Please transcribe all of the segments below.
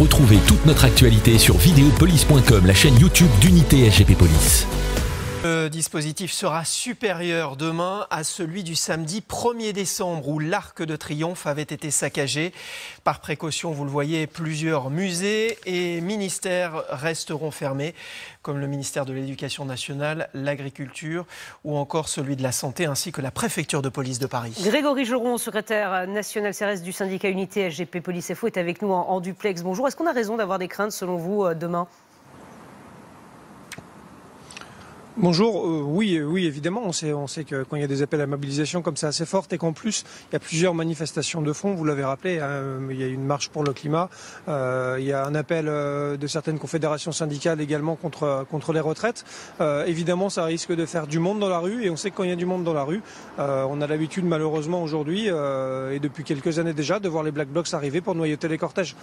Retrouvez toute notre actualité sur videopolice.com, la chaîne YouTube d'Unité SGP Police. Le dispositif sera supérieur demain à celui du samedi 1er décembre où l'Arc de Triomphe avait été saccagé. Par précaution, vous le voyez, plusieurs musées et ministères resteront fermés, comme le ministère de l'Éducation nationale, l'Agriculture ou encore celui de la Santé ainsi que la préfecture de police de Paris. Grégory Joron, secrétaire national CRS du syndicat Unité SGP Police FO, est avec nous en duplex. Bonjour, est-ce qu'on a raison d'avoir des craintes selon vous demain ? Bonjour, oui, évidemment, on sait que quand il y a des appels à mobilisation comme ça assez fortes et qu'en plus il y a plusieurs manifestations de fond, vous l'avez rappelé, hein, il y a une marche pour le climat, il y a un appel de certaines confédérations syndicales également contre les retraites. Évidemment, ça risque de faire du monde dans la rue et on sait que quand il y a du monde dans la rue, on a l'habitude malheureusement aujourd'hui et depuis quelques années déjà de voir les Black Blocs arriver pour noyauter les cortèges.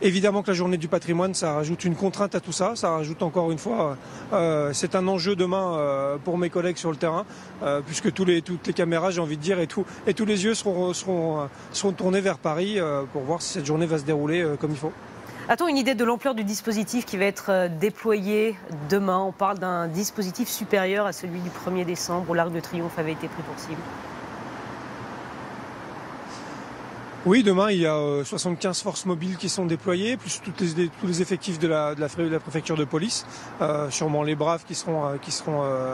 Évidemment que la journée du patrimoine, ça rajoute une contrainte à tout ça, ça rajoute encore une fois, c'est un enjeu demain pour mes collègues sur le terrain, puisque toutes les caméras, j'ai envie de dire, et tous les yeux seront tournés vers Paris pour voir si cette journée va se dérouler comme il faut. A-t-on une idée de l'ampleur du dispositif qui va être déployé demain? On parle d'un dispositif supérieur à celui du 1er décembre où l'Arc de Triomphe avait été pris pour cible. Oui, demain, il y a 75 forces mobiles qui sont déployées, plus tous les effectifs de la préfecture de police, sûrement les braves qui seront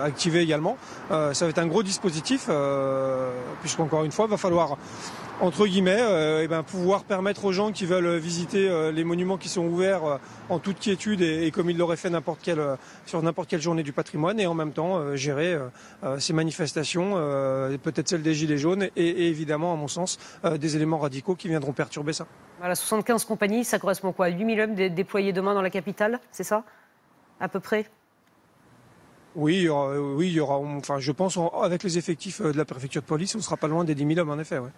activés également. Ça va être un gros dispositif, puisqu'encore une fois, il va falloir, entre guillemets, pouvoir permettre aux gens qui veulent visiter les monuments qui sont ouverts en toute quiétude et comme ils l'auraient fait sur n'importe quelle journée du patrimoine, et en même temps gérer ces manifestations, peut-être celles des Gilets jaunes, et évidemment, à mon sens, des éléments radicaux qui viendront perturber ça. Voilà, 75 compagnies, ça correspond quoi à 8000 hommes déployés demain dans la capitale, c'est ça, à peu près? Oui, il y aura, enfin, je pense, avec les effectifs de la préfecture de police, on ne sera pas loin des 10 000 hommes, en effet. Ouais.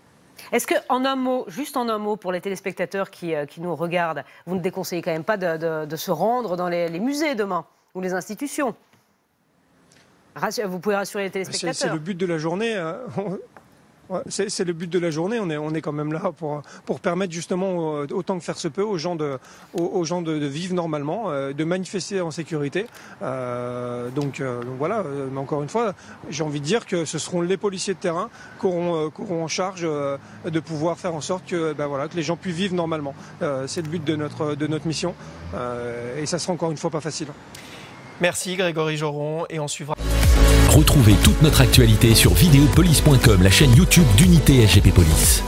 Est-ce qu'en un mot, juste en un mot, pour les téléspectateurs qui nous regardent, vous ne déconseillez quand même pas de se rendre dans les musées demain, ou les institutions? Vous pouvez rassurer les téléspectateurs. C'est le but de la journée. C'est le but de la journée. On est quand même là pour permettre justement, autant que faire se peut, aux gens de vivre normalement, de manifester en sécurité. Donc voilà. Mais encore une fois, j'ai envie de dire que ce seront les policiers de terrain qui auront en charge de pouvoir faire en sorte que les gens puissent vivre normalement. C'est le but de notre mission. Et ça sera encore une fois pas facile. Merci Grégory Joron et on suivra. Retrouvez toute notre actualité sur videopolice.com, la chaîne YouTube d'Unité SGP Police.